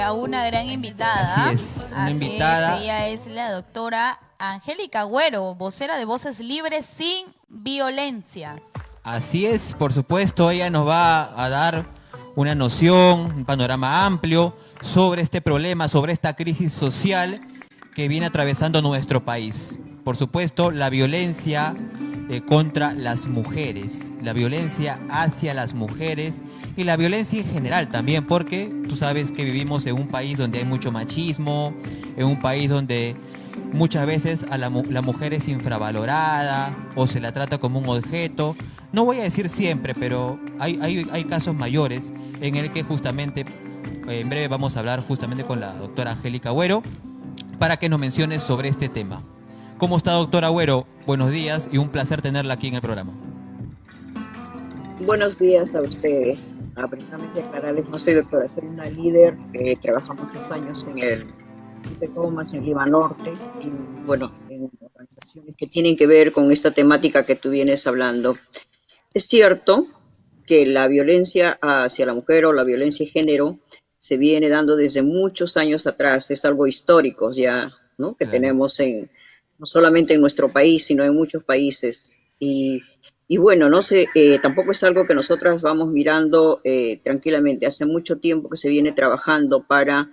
a una gran invitada. Así es, una invitada. Ella es la doctora Angélica Agüero, vocera de Voces Libres sin Violencia. Así es, por supuesto, ella nos va a dar una noción, un panorama amplio sobre este problema, sobre esta crisis social que viene atravesando nuestro país. Por supuesto, la violencia contra las mujeres, la violencia hacia las mujeres y la violencia en general también, porque tú sabes que vivimos en un país donde hay mucho machismo, en un país donde muchas veces a la mujer es infravalorada o se la trata como un objeto. No voy a decir siempre, pero hay casos mayores en el que justamente, en breve vamos a hablar justamente con la doctora Angélica Agüero para que nos mencione sobre este tema. ¿Cómo está, doctora Agüero? Buenos días y un placer tenerla aquí en el programa. Buenos días a ustedes. Precisamente aclararles, no soy doctora, soy una líder que trabaja muchos años en el de Comas, en Lima Norte, y bueno, en organizaciones que tienen que ver con esta temática que tú vienes hablando. Es cierto que la violencia hacia la mujer o la violencia de género se viene dando desde muchos años atrás, es algo histórico ya, ¿no? Que tenemos no solamente en nuestro país, sino en muchos países. Y bueno, no sé, tampoco es algo que nosotras vamos mirando tranquilamente. Hace mucho tiempo que se viene trabajando para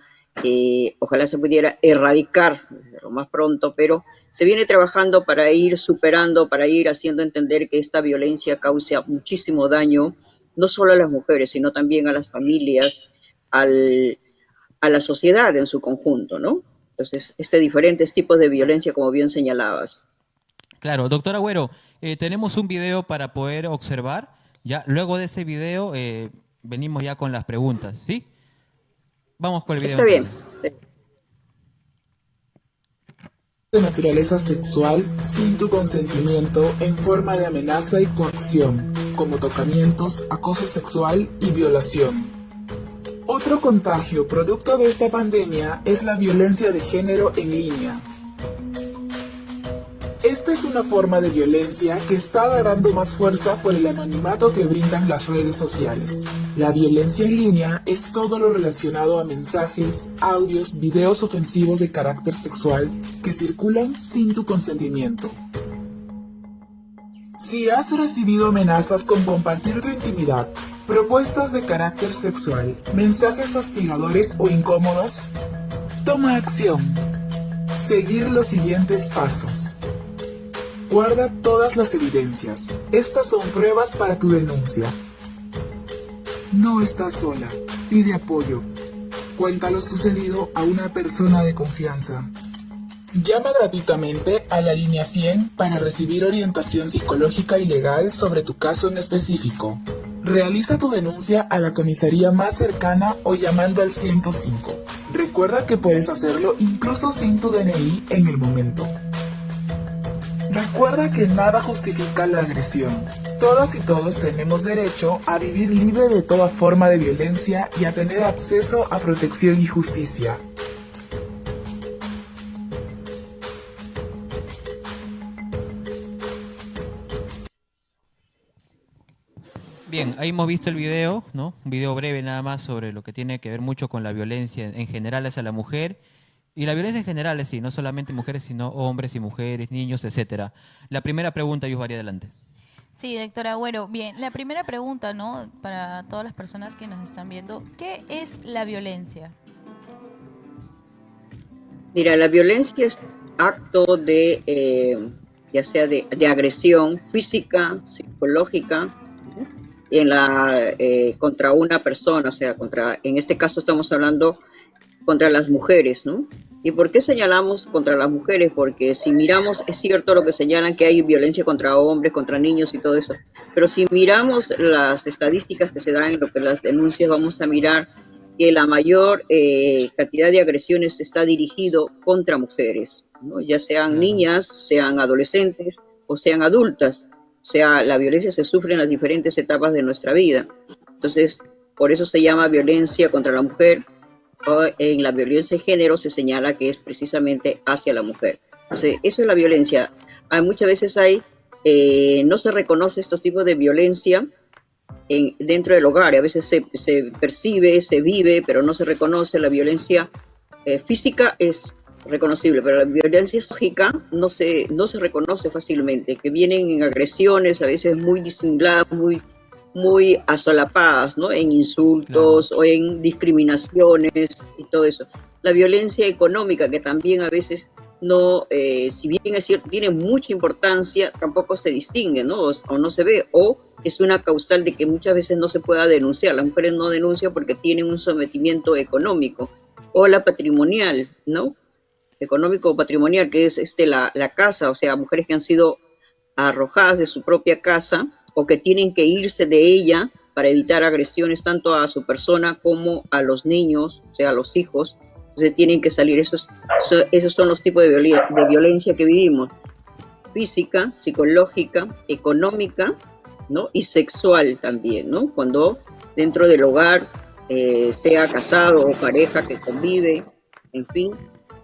ojalá se pudiera erradicar lo más pronto, pero se viene trabajando para ir superando, para ir haciendo entender que esta violencia causa muchísimo daño, no solo a las mujeres, sino también a las familias, a la sociedad en su conjunto, ¿no? Entonces, diferentes tipos de violencia, como bien señalabas. Claro, doctora Agüero, tenemos un video para poder observar. Ya, luego de ese video venimos ya con las preguntas, ¿sí? Vamos con el video. Está bien. De naturaleza sexual sin tu consentimiento en forma de amenaza y coacción, como tocamientos, acoso sexual y violación. Otro contagio producto de esta pandemia es la violencia de género en línea. Esta es una forma de violencia que está agarrando más fuerza por el anonimato que brindan las redes sociales. La violencia en línea es todo lo relacionado a mensajes, audios, videos ofensivos de carácter sexual que circulan sin tu consentimiento. Si has recibido amenazas con compartir tu intimidad, propuestas de carácter sexual, mensajes hostigadores o incómodos, toma acción. Seguir los siguientes pasos. Guarda todas las evidencias. Estas son pruebas para tu denuncia. No estás sola. Pide apoyo. Cuenta lo sucedido a una persona de confianza. Llama gratuitamente a la línea 100 para recibir orientación psicológica y legal sobre tu caso en específico. Realiza tu denuncia a la comisaría más cercana o llamando al 105. Recuerda que puedes hacerlo incluso sin tu DNI en el momento. Recuerda que nada justifica la agresión. Todas y todos tenemos derecho a vivir libre de toda forma de violencia y a tener acceso a protección y justicia. Bien, ahí hemos visto el video, ¿no? Un video breve nada más sobre lo que tiene que ver mucho con la violencia en general hacia la mujer. Y la violencia en general es sí, no solamente mujeres, sino hombres y mujeres, niños, etcétera. La primera pregunta, Yusvaria, adelante. Sí, doctora Agüero. Bien, la primera pregunta, ¿no? Para todas las personas que nos están viendo, ¿qué es la violencia? Mira, la violencia es acto de, ya sea de agresión física, psicológica, contra una persona, o sea, en este caso estamos hablando contra las mujeres, ¿no? ¿Y por qué señalamos contra las mujeres? Porque si miramos, es cierto lo que señalan que hay violencia contra hombres, contra niños y todo eso, pero si miramos las estadísticas que se dan en lo que las denuncias, vamos a mirar que la mayor cantidad de agresiones está dirigido contra mujeres, ¿no? Ya sean niñas, sean adolescentes o sean adultas. O sea, la violencia se sufre en las diferentes etapas de nuestra vida. Entonces, por eso se llama violencia contra la mujer. En la violencia de género se señala que es precisamente hacia la mujer. Entonces, eso es la violencia. Muchas veces no se reconoce estos tipos de violencia dentro del hogar. A veces se percibe, se vive, pero no se reconoce. La violencia física es reconocible, pero la violencia psicológica no se reconoce fácilmente, que vienen en agresiones, a veces muy disimuladas, muy asolapadas, ¿no? En insultos, claro, o en discriminaciones y todo eso. La violencia económica, que también a veces no, si bien es cierto, tiene mucha importancia, tampoco se distingue, ¿no? O no se ve, o es una causal de que muchas veces no se pueda denunciar. Las mujeres no denuncian porque tienen un sometimiento económico, o la patrimonial, ¿no? Económico o patrimonial, que es la casa, o sea, mujeres que han sido arrojadas de su propia casa o que tienen que irse de ella para evitar agresiones tanto a su persona como a los niños, o sea, a los hijos. Entonces tienen que salir. Esos son los tipos de violencia que vivimos: física, psicológica, económica, ¿no? Y sexual también, ¿no? Cuando dentro del hogar, sea casado o pareja que convive, en fin,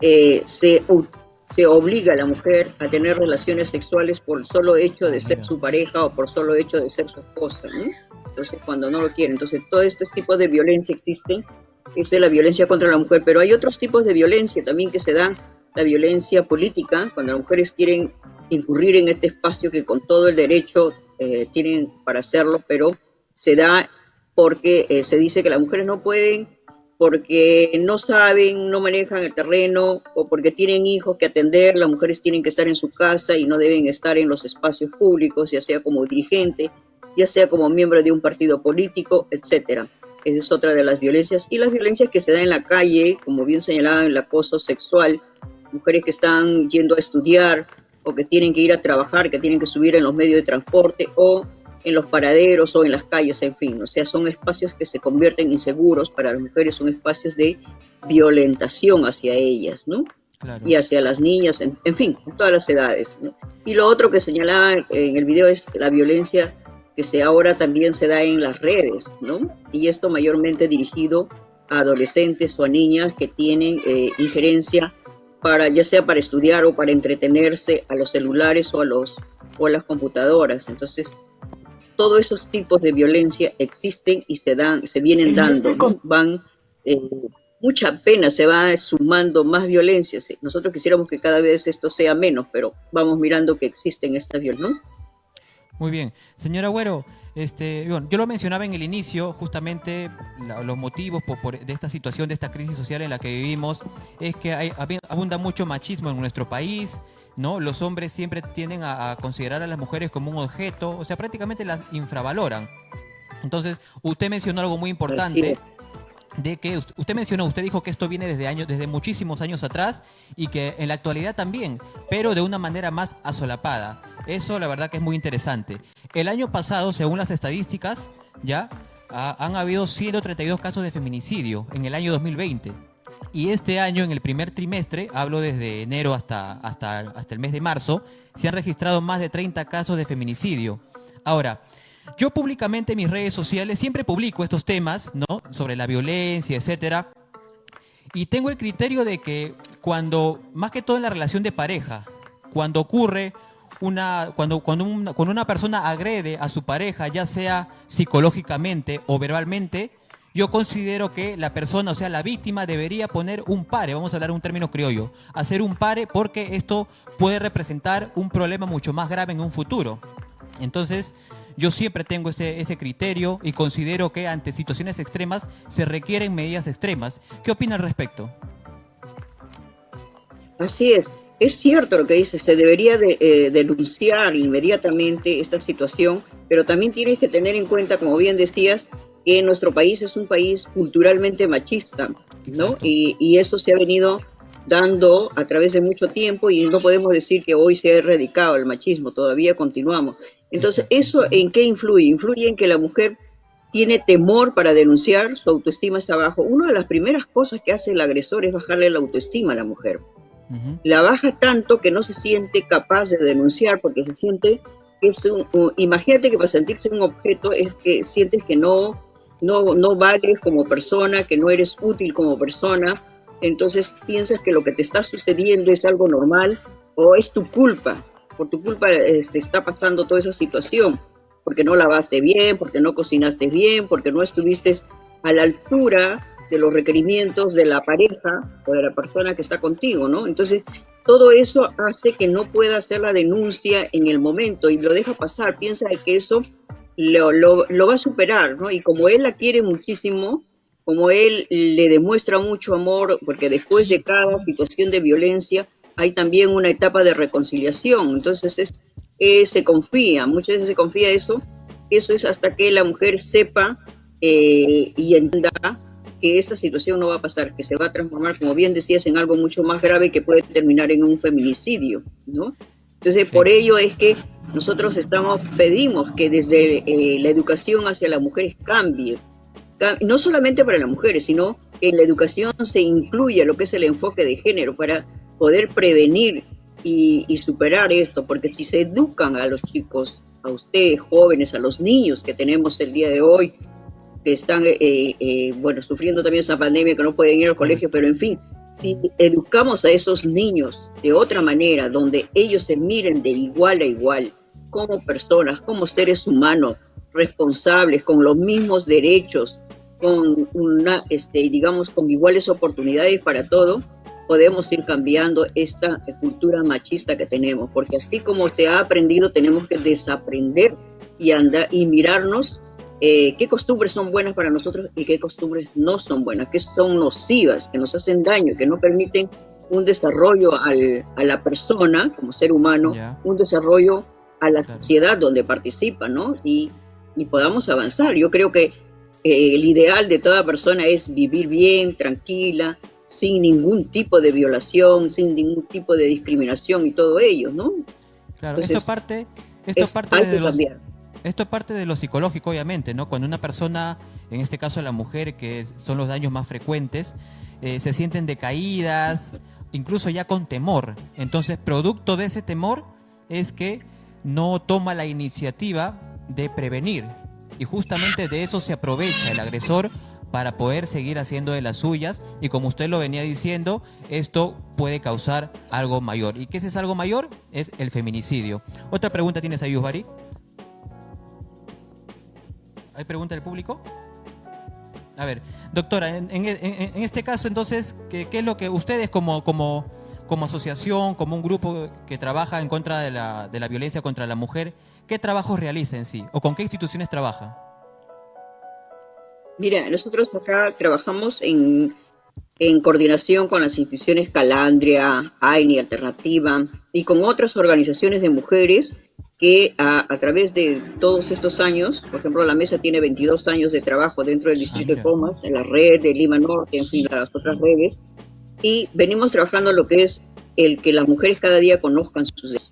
se obliga a la mujer a tener relaciones sexuales por el solo hecho de ser su pareja o por solo hecho de ser su esposa, ¿no? Entonces, cuando no lo quiere. Entonces, todos estos tipos de violencia existen. Eso es la violencia contra la mujer, pero hay otros tipos de violencia también que se dan. La violencia política, cuando las mujeres quieren incurrir en este espacio que con todo el derecho tienen para hacerlo, pero se da porque se dice que las mujeres no pueden, porque no saben, no manejan el terreno, o porque tienen hijos que atender. Las mujeres tienen que estar en su casa y no deben estar en los espacios públicos, ya sea como dirigente, ya sea como miembro de un partido político, etcétera. Esa es otra de las violencias. Y las violencias que se dan en la calle, como bien señalaban, el acoso sexual, mujeres que están yendo a estudiar o que tienen que ir a trabajar, que tienen que subir en los medios de transporte o en los paraderos o en las calles, en fin. O sea, son espacios que se convierten inseguros para las mujeres, son espacios de violentación hacia ellas, ¿no? Claro. Y hacia las niñas, en fin, en todas las edades, ¿no? Y lo otro que señalaba en el video es la violencia que ahora también se da en las redes, ¿no? Y esto mayormente dirigido a adolescentes o a niñas que tienen injerencia ya sea para estudiar o para entretenerse, a los celulares o a las computadoras. Entonces, todos esos tipos de violencia existen y se vienen dando, ¿no? Mucha pena, se va sumando más violencia. Nosotros quisiéramos que cada vez esto sea menos, pero vamos mirando que existen estas violencias, ¿no? Muy bien. Señora Agüero, bueno, yo lo mencionaba en el inicio, justamente los motivos de esta situación, de esta crisis social en la que vivimos, es que abunda mucho machismo en nuestro país, ¿no? Los hombres siempre tienden a considerar a las mujeres como un objeto, o sea, prácticamente las infravaloran. Entonces, usted mencionó algo muy importante, de que usted dijo que esto viene desde muchísimos años atrás y que en la actualidad también, pero de una manera más asolapada. Eso la verdad que es muy interesante. El año pasado, según las estadísticas, ya han habido 132 casos de feminicidio en el año 2020. Y este año, en el primer trimestre, hablo desde enero hasta el mes de marzo, se han registrado más de 30 casos de feminicidio. Ahora, yo públicamente en mis redes sociales siempre publico estos temas, ¿no? Sobre la violencia, etcétera. Y tengo el criterio de que más que todo en la relación de pareja, cuando ocurre cuando una persona agrede a su pareja, ya sea psicológicamente o verbalmente, yo considero que la persona, o sea, la víctima, debería poner un pare, vamos a hablar un término criollo, hacer un pare, porque esto puede representar un problema mucho más grave en un futuro. Entonces, yo siempre tengo ese criterio y considero que ante situaciones extremas se requieren medidas extremas. ¿Qué opina al respecto? Así es. Es cierto lo que dice, se debería denunciar inmediatamente esta situación, pero también tienes que tener en cuenta, como bien decías, que nuestro país es un país culturalmente machista, ¿no? Y eso se ha venido dando a través de mucho tiempo y no podemos decir que hoy se ha erradicado el machismo, todavía continuamos. Entonces, ¿eso en qué influye? Influye en que la mujer tiene temor para denunciar, su autoestima está bajo. Una de las primeras cosas que hace el agresor es bajarle la autoestima a la mujer. La baja tanto que no se siente capaz de denunciar porque se siente que imagínate que para sentirse un objeto es que sientes que no vales como persona, que no eres útil como persona, entonces piensas que lo que te está sucediendo es algo normal o es tu culpa, por tu culpa está pasando toda esa situación. porque no lavaste bien, porque no cocinaste bien, porque no estuviste a la altura de los requerimientos de la pareja o de la persona que está contigo, ¿no? Entonces, todo eso hace que no pueda hacer la denuncia en el momento y lo deja pasar, piensa de que eso lo va a superar, ¿no? Y como él la quiere muchísimo, como él le demuestra mucho amor, porque después de cada situación de violencia hay también una etapa de reconciliación, entonces se confía, muchas veces se confía eso es hasta que la mujer sepa y entienda que esta situación no va a pasar, que se va a transformar, como bien decías, en algo mucho más grave que puede terminar en un feminicidio, ¿no? Entonces, por ello es que nosotros pedimos que desde la educación hacia las mujeres cambie, no solamente para las mujeres, sino que en la educación se incluya lo que es el enfoque de género para poder prevenir y superar esto, porque si se educan a los chicos, a ustedes jóvenes, a los niños que tenemos el día de hoy, que están sufriendo también esa pandemia, que no pueden ir al colegio, pero en fin, si educamos a esos niños de otra manera, donde ellos se miren de igual a igual, como personas, como seres humanos, responsables, con los mismos derechos, con con iguales oportunidades para todo, podemos ir cambiando esta cultura machista que tenemos, porque así como se ha aprendido, tenemos que desaprender y mirarnos qué costumbres son buenas para nosotros y qué costumbres no son buenas, que son nocivas, que nos hacen daño, que no permiten un desarrollo a la persona como ser humano, un desarrollo a la sociedad donde participa, ¿no? Y podamos avanzar. Yo creo que el ideal de toda persona es vivir bien, tranquila, sin ningún tipo de violación, sin ningún tipo de discriminación y todo ello, ¿no? Claro, esto parte de lo psicológico, obviamente, ¿no? Cuando una persona, en este caso la mujer, que son los daños más frecuentes, se sienten decaídas, incluso ya con temor. Entonces, producto de ese temor es que no toma la iniciativa de prevenir. Y justamente de eso se aprovecha el agresor para poder seguir haciendo de las suyas. Y como usted lo venía diciendo, esto puede causar algo mayor. ¿Y qué es ese algo mayor? Es el feminicidio. ¿Otra pregunta tienes ahí, Yusbari? ¿Hay pregunta del público? A ver, doctora, en este caso entonces, ¿qué es lo que ustedes como asociación, como un grupo que trabaja en contra de la violencia contra la mujer, qué trabajos realiza en sí? ¿O con qué instituciones trabaja? Mira, nosotros acá trabajamos en coordinación con las instituciones Calandria, AINI, Alternativa y con otras organizaciones de mujeres que a través de todos estos años, por ejemplo, la mesa tiene 22 años de trabajo dentro del distrito de Comas, en la red de Lima Norte, en fin, las otras redes, y venimos trabajando lo que es el que las mujeres cada día conozcan sus derechos,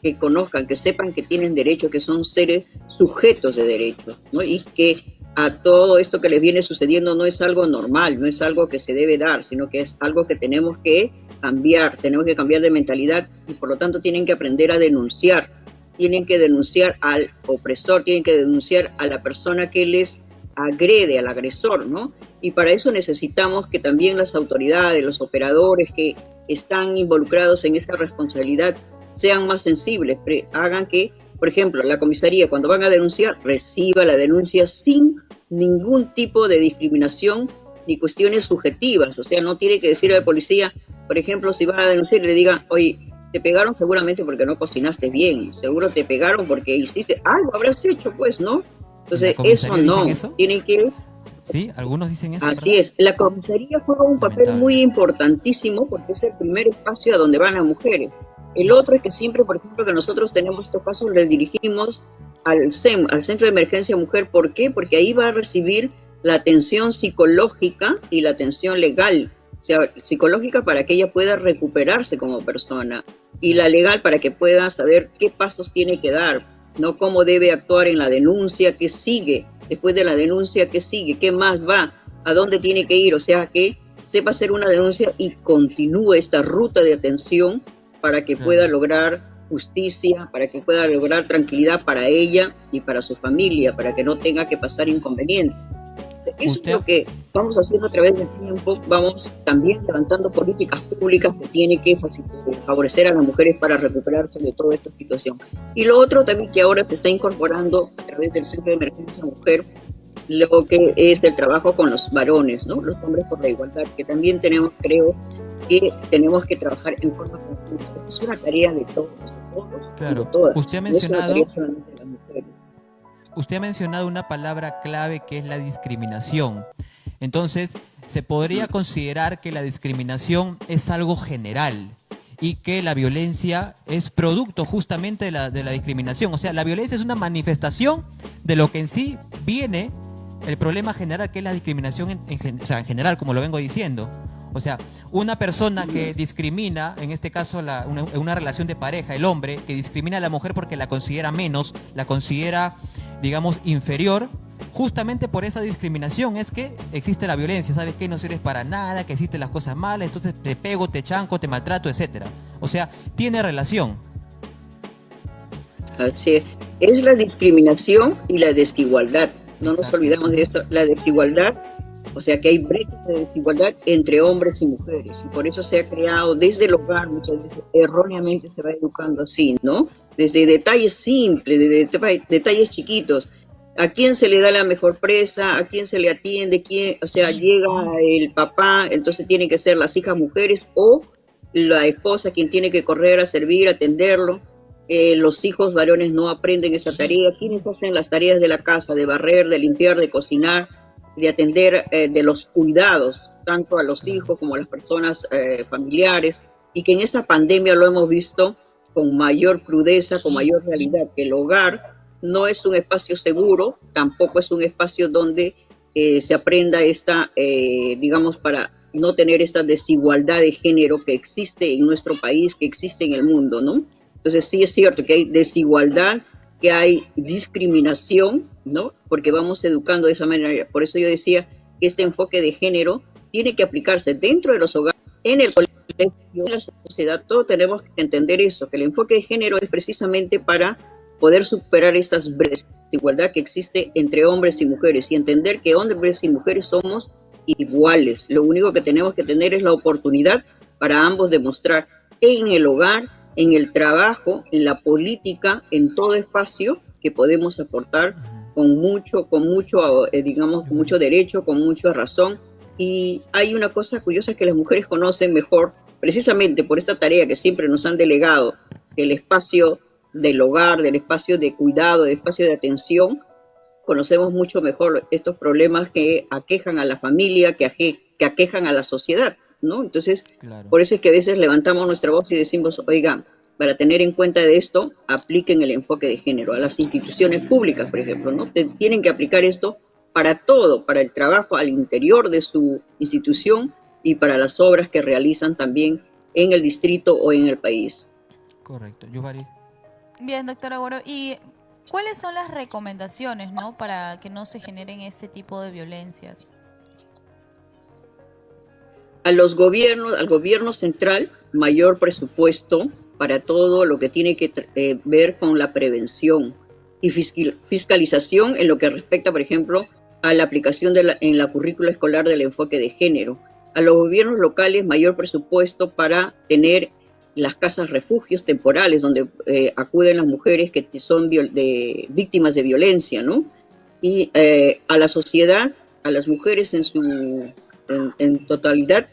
que conozcan, que sepan que tienen derechos, que son seres sujetos de derechos, ¿no? Y que a todo esto que les viene sucediendo no es algo normal, no es algo que se debe dar, sino que es algo que tenemos que cambiar de mentalidad y por lo tanto tienen que aprender a denunciar, tienen que denunciar al opresor, tienen que denunciar a la persona que les agrede, al agresor, ¿no? Y para eso necesitamos que también las autoridades, los operadores que están involucrados en esta responsabilidad sean más sensibles, hagan que, por ejemplo, la comisaría cuando van a denunciar, reciba la denuncia sin ningún tipo de discriminación ni cuestiones subjetivas, o sea, no tiene que decir al policía, por ejemplo, si va a denunciar, le diga, oye, te pegaron seguramente porque no cocinaste bien, seguro te pegaron porque hiciste algo, habrás hecho, pues, ¿no? Entonces, eso no, tienen que... Sí, algunos dicen eso. Así ¿verdad? es, la comisaría juega un papel muy importantísimo porque es el primer espacio a donde van las mujeres. El otro es que siempre, por ejemplo, que nosotros tenemos estos casos, les dirigimos al CEM, al Centro de Emergencia Mujer. ¿Por qué? Porque ahí va a recibir la atención psicológica y la atención legal. O sea, psicológica para que ella pueda recuperarse como persona y la legal para que pueda saber qué pasos tiene que dar, no cómo debe actuar en la denuncia, qué sigue, después de la denuncia, qué sigue, qué más va, a dónde tiene que ir, o sea, que sepa hacer una denuncia y continúe esta ruta de atención para que pueda lograr justicia, para que pueda lograr tranquilidad para ella y para su familia, para que no tenga que pasar inconvenientes. Eso es Usted, lo que vamos haciendo a través del tiempo, vamos también levantando políticas públicas que tienen que favorecer a las mujeres para recuperarse de toda esta situación. Y lo otro también que ahora se está incorporando a través del Centro de Emergencia Mujer, lo que es el trabajo con los varones, ¿no? Los hombres por la igualdad, que también creo que tenemos que trabajar en forma conjunta. Esta es una tarea de todos, claro, y de todas. usted ha No es una mencionado, tarea solamente de las mujeres. usted ha mencionado una palabra clave que es la discriminación. Entonces, se podría considerar que la discriminación es algo general y que la violencia es producto justamente de la discriminación. O sea, la violencia es una manifestación de lo que en sí viene el problema general, que es la discriminación o sea, en general, como lo vengo diciendo. O sea, una persona que discrimina, en este caso una relación de pareja, el hombre, que discrimina a la mujer porque la considera menos, la considera, digamos, inferior, justamente por esa discriminación es que existe la violencia. ¿Sabes qué? No sirves para nada, que existen las cosas malas, entonces te pego, te chanco, te maltrato, etcétera. O sea, tiene relación. Así es la discriminación y la desigualdad. No nos Exacto. olvidamos de eso, la desigualdad, o sea que hay brechas de desigualdad entre hombres y mujeres, y por eso se ha creado desde el hogar, muchas veces erróneamente se va educando así, ¿no? Desde detalles simples, desde detalles chiquitos. ¿A quién se le da la mejor presa? ¿A quién se le atiende? O sea, llega el papá, entonces tienen que ser las hijas mujeres o la esposa quien tiene que correr a servir, atenderlo. Los hijos varones no aprenden esa tarea. ¿Quiénes hacen las tareas de la casa? De barrer, de limpiar, de cocinar, de atender, de los cuidados, tanto a los hijos como a las personas familiares, y que en esta pandemia lo hemos visto con mayor crudeza, con mayor realidad, que el hogar no es un espacio seguro, tampoco es un espacio donde se aprenda digamos, para no tener esta desigualdad de género que existe en nuestro país, que existe en el mundo, ¿no? Entonces sí es cierto que hay desigualdad, que hay discriminación, ¿no? Porque vamos educando de esa manera. Por eso yo decía que este enfoque de género tiene que aplicarse dentro de los hogares, en el colegio, en la sociedad. Todos tenemos que entender eso, que el enfoque de género es precisamente para poder superar estas brechas de desigualdad que existe entre hombres y mujeres y entender que hombres y mujeres somos iguales. Lo único que tenemos que tener es la oportunidad para ambos demostrar en el hogar, en el trabajo, en la política, en todo espacio que podemos aportar con mucho, digamos, con mucho derecho, con mucha razón. Y hay una cosa curiosa que las mujeres conocen mejor, precisamente por esta tarea que siempre nos han delegado, el espacio del hogar, del espacio de cuidado, del espacio de atención. Conocemos mucho mejor estos problemas que aquejan a la familia, que aquejan a la sociedad, ¿no? Entonces, Claro. por eso es que a veces levantamos nuestra voz y decimos, oiga, para tener en cuenta de esto, apliquen el enfoque de género a las instituciones públicas, por ejemplo, ¿no? Tienen que aplicar esto para todo, para el trabajo al interior de su institución y para las obras que realizan también en el distrito o en el país. Correcto. Yuvari. Bien, doctora Goro, ¿y cuáles son las recomendaciones, ¿no? Para que no se generen este tipo de violencias? Al gobierno central, mayor presupuesto para todo lo que tiene que ver con la prevención y fiscalización en lo que respecta, por ejemplo, a la aplicación en la currícula escolar del enfoque de género. A los gobiernos locales, mayor presupuesto para tener las casas refugios temporales donde acuden las mujeres que son víctimas de violencia, ¿no? Y a la sociedad, a las mujeres en totalidad,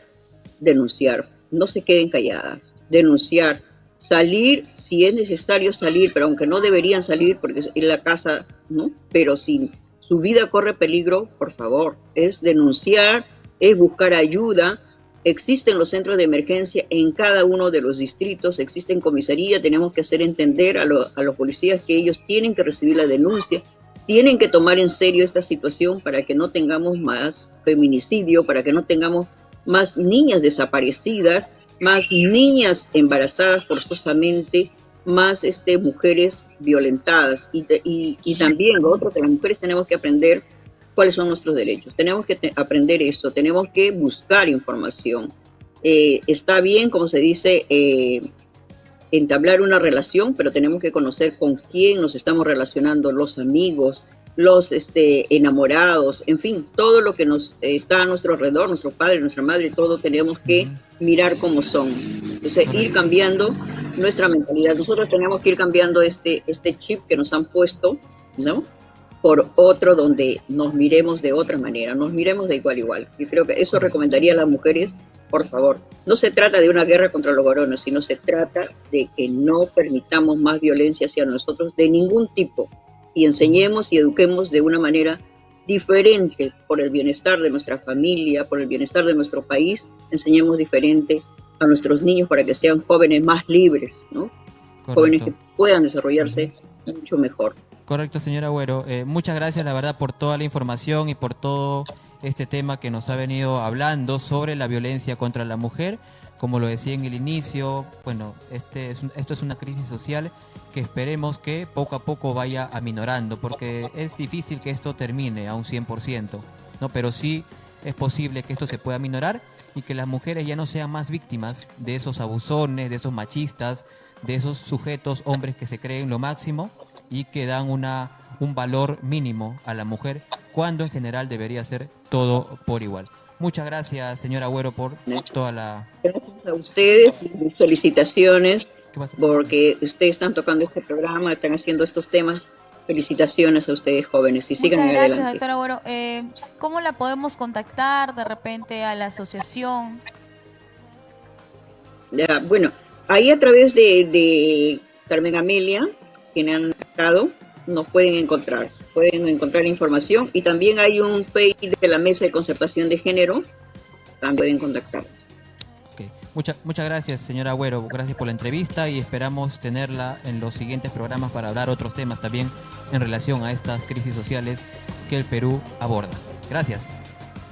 denunciar, no se queden calladas, denunciar, salir si es necesario salir, pero aunque no deberían salir porque es en la casa, ¿no? Pero si su vida corre peligro, por favor, es denunciar, es buscar ayuda. Existen los centros de emergencia en cada uno de los distritos, existen comisarías, tenemos que hacer entender a los policías que ellos tienen que recibir la denuncia, tienen que tomar en serio esta situación para que no tengamos más feminicidio, para que no tengamos más niñas desaparecidas, más niñas embarazadas forzosamente, más mujeres violentadas. Y también lo otro que las mujeres tenemos que aprender cuáles son nuestros derechos. Tenemos que aprender eso, tenemos que buscar información. Está bien, como se dice, entablar una relación, pero tenemos que conocer con quién nos estamos relacionando, los amigos, los enamorados, en fin, todo lo que nos está a nuestro alrededor, nuestro padre, nuestra madre, todo tenemos que mirar cómo son. Entonces, ir cambiando nuestra mentalidad. Nosotros tenemos que ir cambiando este chip que nos han puesto, ¿no? Por otro donde nos miremos de otra manera, nos miremos de igual a igual. Yo creo que eso recomendaría a las mujeres, por favor. No se trata de una guerra contra los varones, sino se trata de que no permitamos más violencia hacia nosotros de ningún tipo y enseñemos y eduquemos de una manera diferente por el bienestar de nuestra familia, por el bienestar de nuestro país, enseñemos diferente a nuestros niños para que sean jóvenes más libres, ¿no? Correcto. Jóvenes que puedan desarrollarse mucho mejor. Correcto, señora Agüero. Muchas gracias, la verdad, por toda la información y por todo este tema que nos ha venido hablando sobre la violencia contra la mujer. Como lo decía en el inicio, bueno, esto es una crisis social que esperemos que poco a poco vaya aminorando, porque es difícil que esto termine a un 100%, ¿no? Pero sí es posible que esto se pueda aminorar y que las mujeres ya no sean más víctimas de esos abusones, de esos machistas, de esos sujetos, hombres que se creen lo máximo y que dan un valor mínimo a la mujer, cuando en general debería ser todo por igual. Muchas gracias, señora Agüero, por toda la... Gracias a ustedes y felicitaciones ¿Qué pasa? porque ustedes están tocando este programa, están haciendo estos temas. Felicitaciones a ustedes jóvenes y sigan Muchas gracias, adelante. doctora Agüero. ¿Cómo la podemos contactar de repente a la asociación? Ya, bueno, ahí a través de Carmen Amelia, quien han estado, nos pueden encontrar información y también hay un page de la Mesa de Concertación de Género, también pueden contactar. Okay. Muchas gracias, señora Agüero. Gracias por la entrevista y esperamos tenerla en los siguientes programas para hablar otros temas también en relación a estas crisis sociales que el Perú aborda. Gracias.